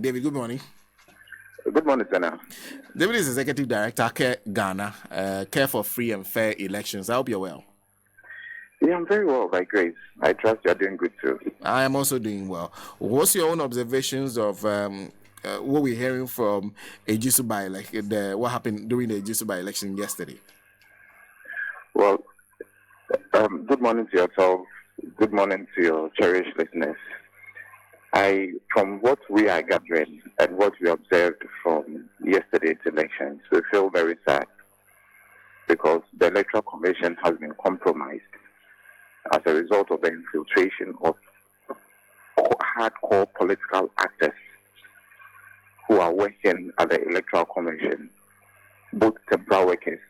David, good morning. Good morning, Senator. David is Executive Director, Care Ghana, Care for Free and Fair Elections. I hope you're well. Yeah, I'm very well, by grace. I trust you're doing good too. I am also doing well. What's your own observations of what we're hearing from Ejisu by-election, what happened during the Ejisu by-election yesterday? Well, good morning to yourself. Good morning to your cherished listeners. From what we are gathering and what we observed from yesterday's elections, we feel very sad because the Electoral Commission has been compromised as a result of the infiltration of hardcore political actors who are working at the Electoral Commission, both temporary workers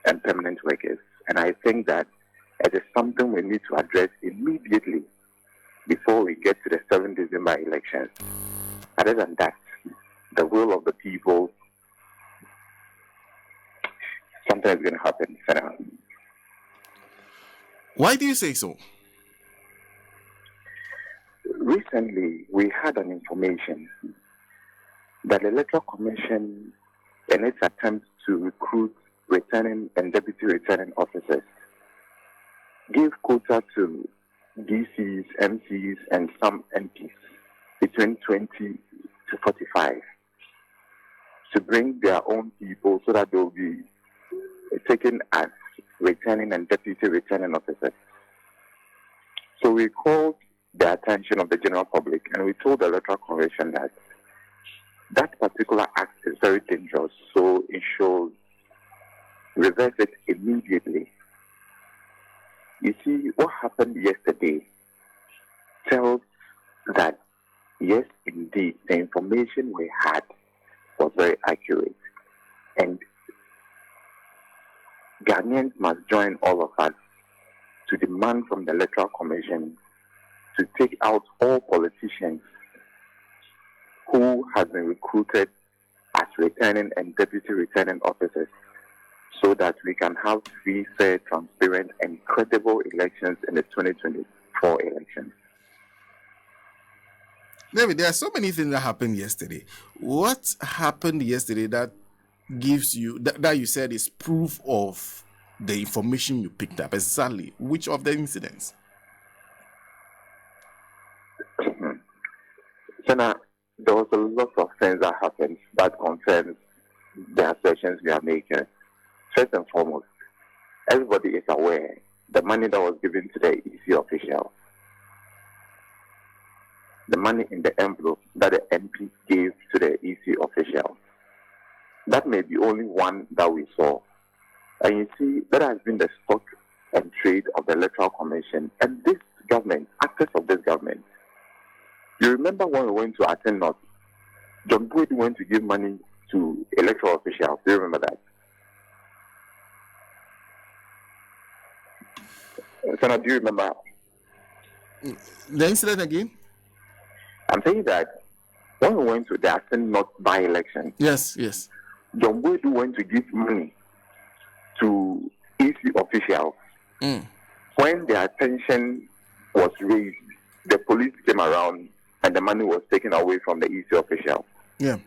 and permanent workers. And I think that it is something we need to address immediately before we get to the 7th December elections. Other than that, the will of the people, something is going to happen. Why do you say so? Recently, we had an information that the Electoral Commission, in its attempt to recruit returning and deputy returning officers, gave quota to DCs, MCs, and some MPs between 20 to 45 to bring their own people so that they will be taken as returning and deputy returning officers. So we called the attention of the general public and we told the Electoral Commission that that particular act is very dangerous, so it should reverse it immediately. You see, what happened yesterday tells that, yes, indeed, the information we had was very accurate. And Ghanaians must join all of us to demand from the Electoral Commission to take out all politicians who have been recruited as returning and deputy returning officers, so that we can have free, fair, transparent, and credible elections in the 2024 elections. David, there are so many things that happened yesterday. What happened yesterday that gives you, that you said is proof of the information you picked up? Exactly. Which of the incidents? Senna, there was a lot of things that happened that concerns the assertions we are making. First and foremost, everybody is aware the money that was given to the EC official, the money in the envelope that the MP gave to the EC official, that may be only one that we saw. And you see, that has been the stock and trade of the Electoral Commission and this government, actors of this government. You remember when we went to attend North, John Boyd went to give money to electoral officials. Do you remember that? Senator, do you remember? The incident again? I'm saying that when we went to the Aston North by-election, Yes. John Boyd went to give money to EC officials. When the attention was raised, the police came around and the money was taken away from the EC officials. Yeah.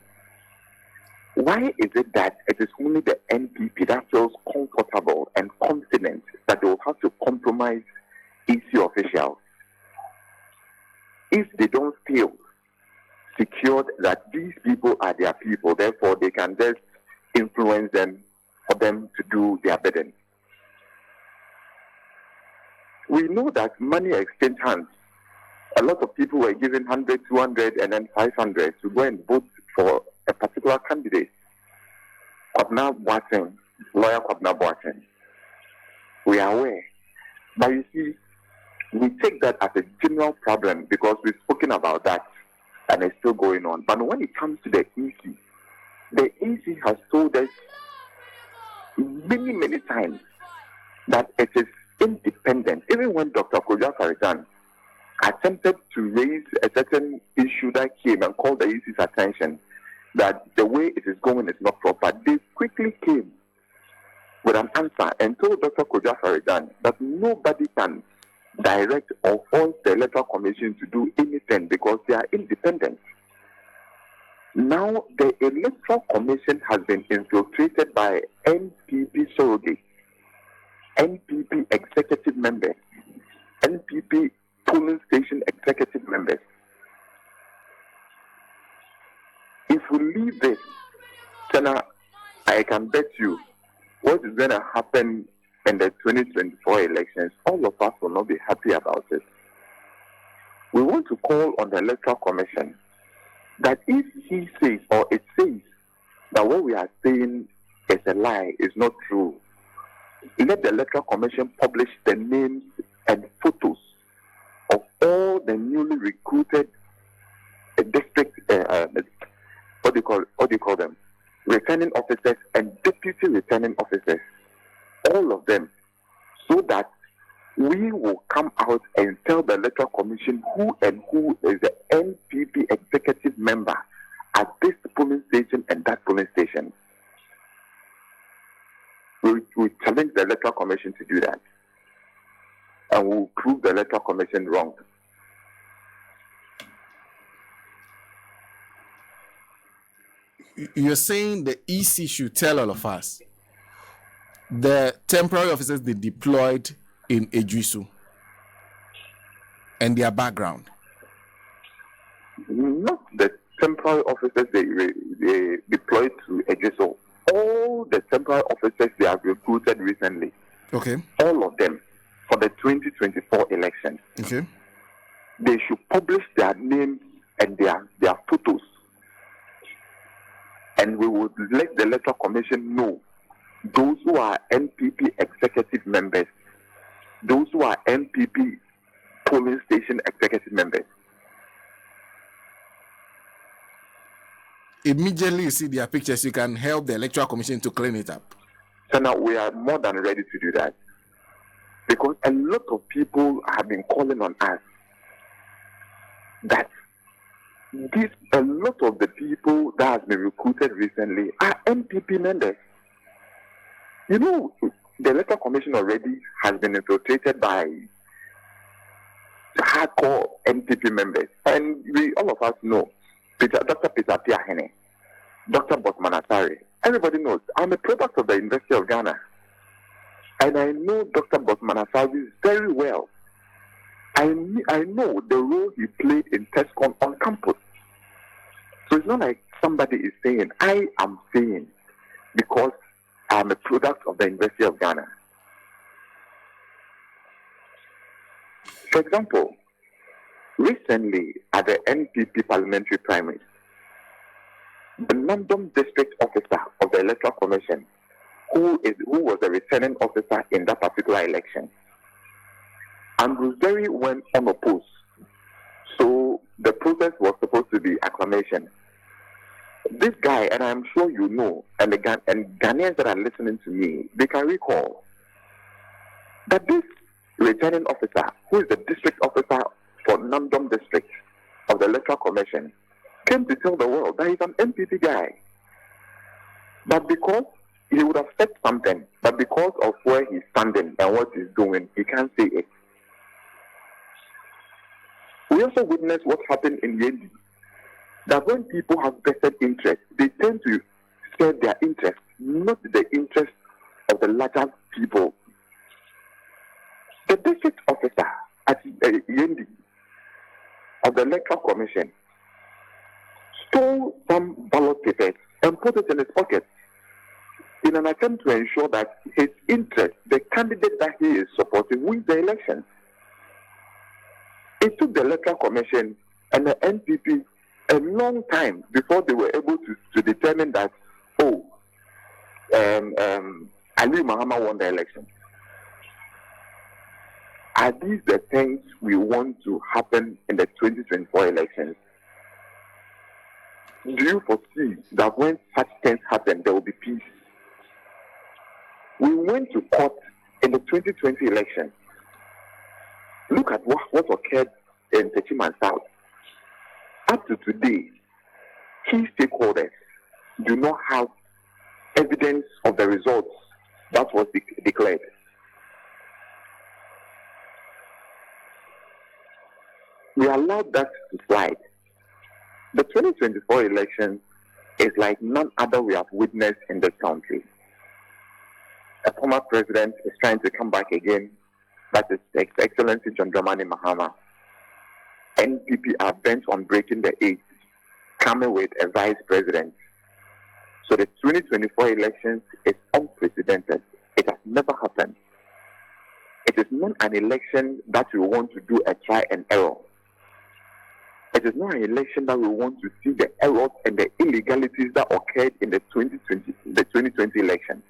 Why is it that it is only the NPP that feels comfortable and confident that they will have to compromise EC officials if they don't feel secured that these people are their people, therefore they can just influence them for them to do their bidding? We know that money exchanged hands. A lot of people were given 100, 200, and then 500 to go and vote for a particular candidate. Lawyer Kwabena Boateng. We are aware. But you see, we take that as a general problem because we've spoken about that and it's still going on. But when it comes to the EC has told us many, many times that it is independent. Even when Dr. Hardore Partisan attempted to raise a certain issue that came and called the EC's attention that the way it is going is not proper, they quickly came with an answer and told Dr. Hardore Partisan that nobody can direct or force the Electoral Commission to do anything because they are independent. Now, the Electoral Commission has been infiltrated by NPP surrogates, NPP executive members, NPP polling station executive members. If we leave this, Senna, I can bet you what is going to happen in the 2024 elections, all of us will not be happy about it. We want to call on the Electoral Commission that if he says or it says that what we are saying is a lie, is not true, let the Electoral Commission publish the names and photos of all the newly recruited district, what do you call them? Returning officers and deputy returning officers, all of them, so that we will come out and tell the Electoral Commission who is the NPP executive member at this polling station and that polling station. We challenge the Electoral Commission to do that, and we'll prove the Electoral Commission wrong. You're saying the EC should tell all of us the temporary officers they deployed in Ejisu and their background? Not the temporary officers they deployed to Ejisu. All the temporary officers they have recruited recently. Okay. All of them for the 2024 election. Okay. They should publish their names and their photos. And we would let the Electoral Commission know those who are NPP executive members, those who are NPP polling station executive members. Immediately you see their pictures, you can help the Electoral Commission to clean it up. So now we are more than ready to do that, because a lot of people have been calling on us that a lot of the people that have been recruited recently are NPP members. You know, the Electoral Commission already has been infiltrated by hardcore NPP members. And all of us know Dr. Peter Piahene, Dr. Bosman Asare. Everybody knows I'm a product of the University of Ghana. And I know Dr. Bosman Asare very well. I know the role he played in TESCON on campus. So it's not like somebody is saying, I am saying, because I'm a product of the University of Ghana. For example, recently at the NPP parliamentary primaries, the London district officer of the Electoral Commission, who was a returning officer in that particular election, Andrew Berry went unopposed. So the process was supposed to be acclamation. This guy, and I'm sure you know, and Ghanaians that are listening to me, they can recall that this returning officer, who is the district officer for Nandom district of the Electoral Commission, came to tell the world that he's an NPP guy. But because he would have said something, but because of where he's standing and what he's doing, he can't say it. We also witnessed what happened in Yendi, that when people have vested interest, they tend to serve their interest, not the interest of the larger people. The district officer at Yendi of the Electoral Commission stole some ballot papers and put it in his pocket in an attempt to ensure that his interest, the candidate that he is supporting, wins the election. It took the Electoral Commission and the NPP a long time before they were able to determine that, Ali Mahama won the election. Are these the things we want to happen in the 2024 elections? Do you foresee that when such things happen, there will be peace? We went to court in the 2020 election. Look at what occurred in Techiman South. Up to today, key stakeholders do not have evidence of the results that was declared. We allowed that to slide. The 2024 elections is like none other we have witnessed in this country. A former president is trying to come back again. That is His Excellency John Dramani Mahama. NPP are bent on breaking the eight, coming with a vice president. So the 2024 elections is unprecedented. It has never happened. It is not an election that we want to do a try and error. It is not an election that we want to see the errors and the illegalities that occurred in the 2020 election.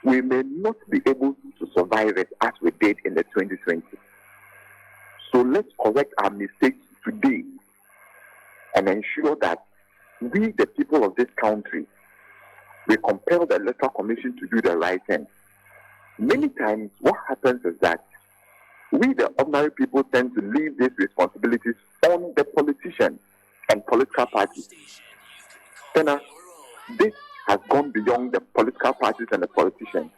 We may not be able to survive it as we did in the 2020. So let's correct our mistakes today and ensure that we, the people of this country, we compel the Electoral Commission to do the right thing. Many times what happens is that we, the ordinary people, tend to leave these responsibilities on the politicians and political parties. Then this has gone beyond the political parties and the politicians.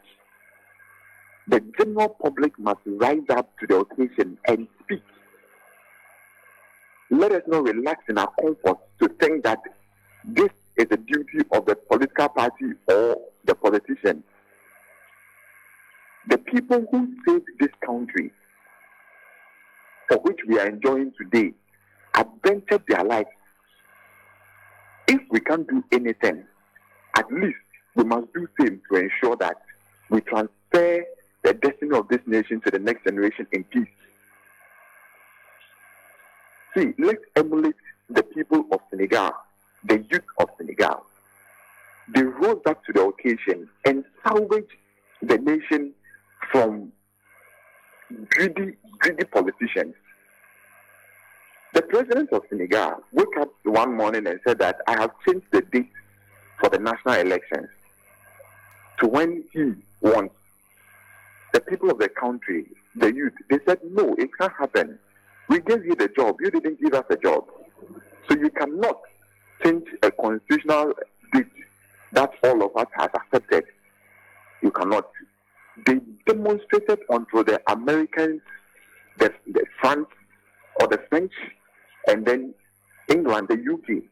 The general public must rise up to the occasion and speak. Let us not relax in our comfort to think that this is the duty of the political party or the politician. The people who saved this country, for which we are enjoying today, have ventured their lives. If we can't do anything, at least we must do same to ensure that we transfer the destiny of this nation to the next generation in peace. See, let's emulate the people of Senegal, the youth of Senegal. They rose up to the occasion and salvaged the nation from greedy politicians. The president of Senegal woke up one morning and said that I have changed the date for the national elections to when he wants. The people of the country, the youth, they said, no, it can't happen. We gave you the job. You didn't give us a job. So you cannot change a constitutional date that all of us have accepted. You cannot. They demonstrated until the Americans, the France, or the French, and then England, the UK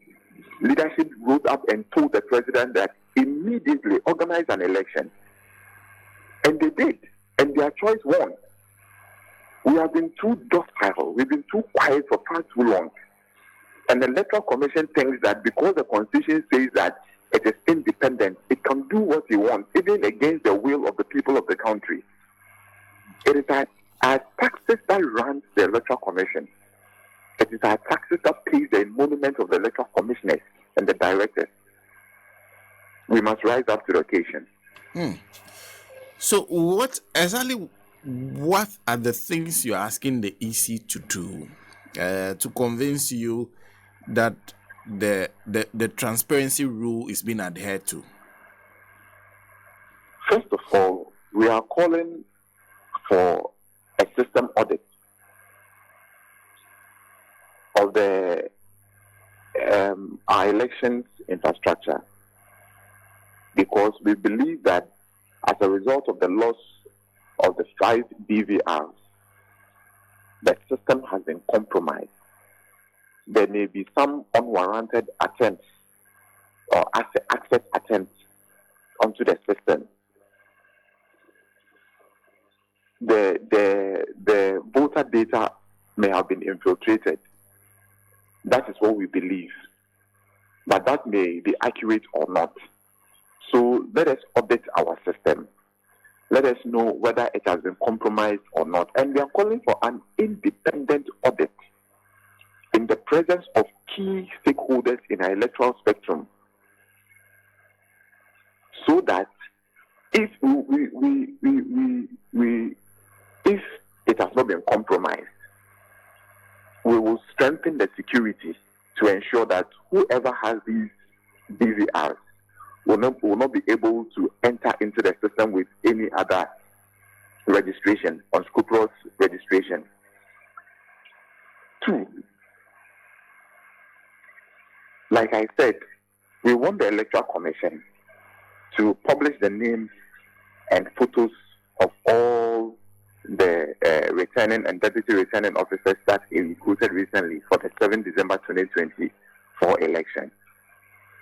leadership rose up and told the president that immediately organize an election. And they did. And their choice won. We have been too docile. We've been too quiet for far too long. And the Electoral Commission thinks that because the Constitution says that it is independent, it can do what it wants, even against the will of the people of the country. It is our taxes that runs the Electoral Commission. It is our taxes that pays the emolument of the Electoral Commissioners and the directors. We must rise up to the occasion. So what are the things you're asking the EC to do to convince you that the transparency rule is being adhered to? First of all, we are calling for a system audit of our elections infrastructure, because we believe that as a result of the loss of the 5 BVRs, the system has been compromised. There may be some unwarranted attempts or access attempts onto the system. The voter data may have been infiltrated. That is what we believe. But that may be accurate or not. So let us audit our system. Let us know whether it has been compromised or not. And we are calling for an independent audit in the presence of key stakeholders in our electoral spectrum, so that if if it has not been compromised, we will strengthen the security to ensure that whoever has these BVRs will not be able to enter into the system with any other registration, unscrupulous registration. 2, like I said, we want the Electoral Commission to publish the names and photos of all the returning and deputy returning officers that he recruited recently for the 7th December 2020 for elections.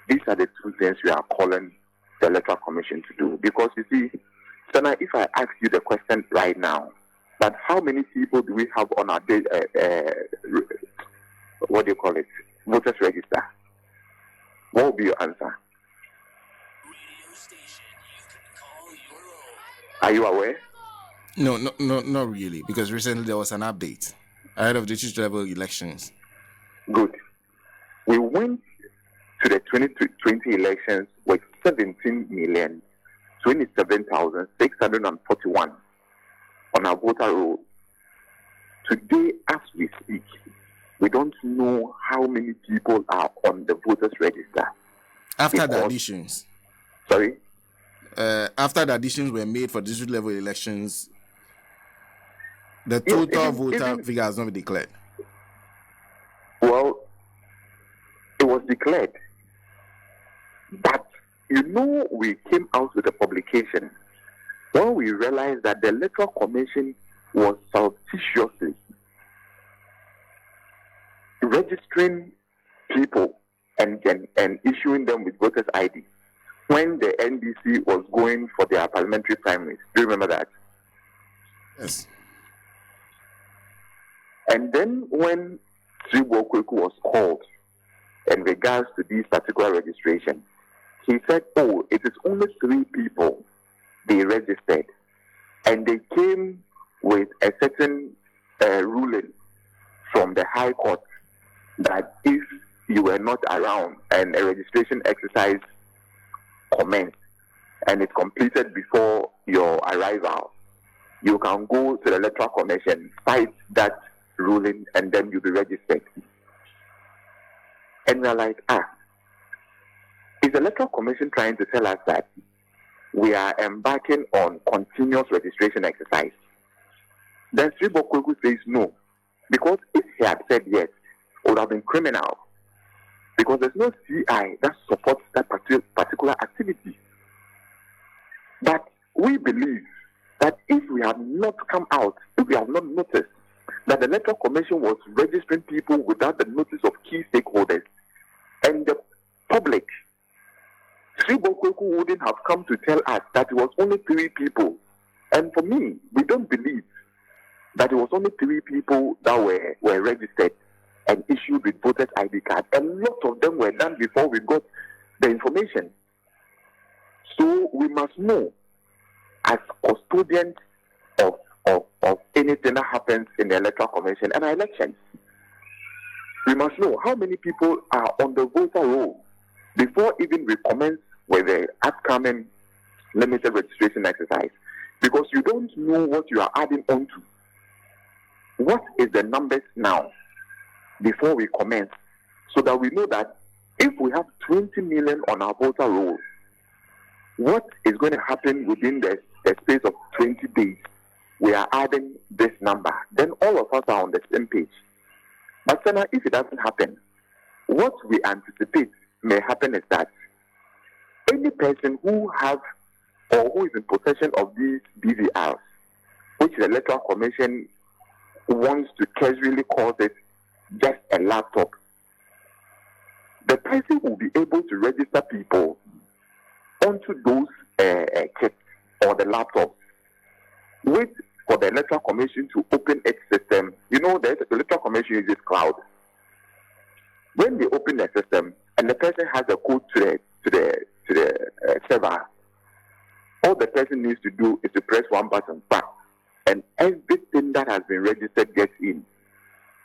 These are the two things we are calling the Electoral Commission to do. Because you see, Sana, if I ask you the question right now, that how many people do we have on our what do you call it, voters register? What will be your answer? Are you aware? No, not really, because recently there was an update ahead of the district level elections. Good. We went to the 2020 elections with 17,027,641 on our voter roll. Today, as we speak, we don't know how many people are on the voters register. After the additions. Sorry? After the additions were made for district level elections, the total voter figure has not been declared. Well, it was declared. But, we came out with a publication when we realized that the Electoral Commission was surreptitiously registering people and issuing them with voters' ID when the NDC was going for their parliamentary primaries. Do you remember that? Yes. And then when Sribokweku was called in regards to this particular registration, he said, it is only 3 people they registered. And they came with a certain ruling from the High Court that if you were not around and a registration exercise commenced and it completed before your arrival, you can go to the Electoral Commission, fight that ruling, and then you'll be registered. And we're like, is the Electoral Commission trying to tell us that we are embarking on continuous registration exercise? Then Sribokweku says no, because if he had said yes, it would have been criminal, because there's no CI that supports that particular activity. But we believe that if we have not come out, if we have not noticed that the Electoral Commission was registering people without the notice of key stakeholders and the public, Sribokweku wouldn't have come to tell us that it was only 3 people. And for me, we don't believe that it was only 3 people that were registered and issued with voters' ID card. A lot of them were done before we got the information. So we must know, as custodians of anything that happens in the Electoral Commission and our elections, we must know how many people are on the voter roll before even we commence with the upcoming limited registration exercise. Because you don't know what you are adding on to. What is the numbers now before we commence, so that we know that if we have 20 million on our voter roll, what is going to happen within the space of 20 days? We are adding this number. Then all of us are on the same page. But Sana, if it doesn't happen, what we anticipate may happen is that any person who has or who is in possession of these BVRs, which the Electoral Commission wants to casually call it just a laptop, the person will be able to register people onto those kits or the laptops. Wait for the Electoral Commission to open its system. The Electoral Commission uses cloud. When they open the system and the person has a code to the server, all the person needs to do is to press one button, and everything that has been registered gets in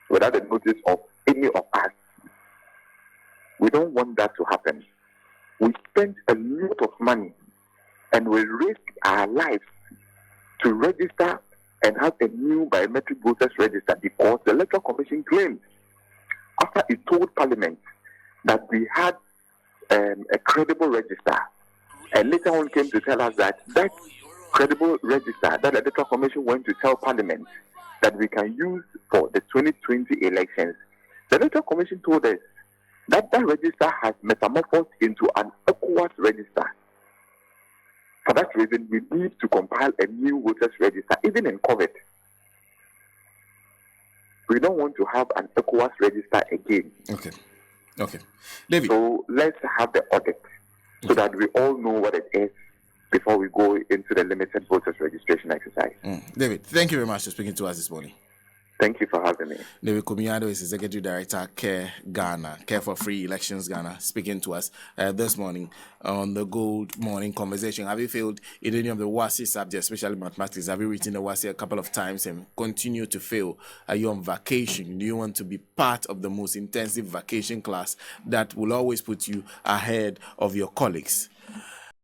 without the notice of any of us. We don't want that to happen. We spent a lot of money and we risk our lives to register and have a new biometric voters register, because the Electoral Commission claimed, after it told Parliament that we had a credible register, and later on came to tell us that credible register that the Electoral Commission went to tell Parliament that we can use for the 2020 elections, the Electoral Commission told us that register has metamorphosed into an ECOWAS register. For that reason, we need to compile a new voters register, even in COVID. We don't want to have an ECOWAS register again. Okay. Okay. David. So let's have the audit so that we all know what it is before we go into the limited voters registration exercise. David, thank you very much for speaking to us this morning. Thank you for having me. David Commisioners is Executive Director, Care Ghana, Care for Free Elections Ghana, speaking to us this morning on the Good Morning Conversation. Have you failed in any of the WASI subjects, especially mathematics? Have you written the WASI a couple of times and continue to fail? Are you on vacation? Do you want to be part of the most intensive vacation class that will always put you ahead of your colleagues?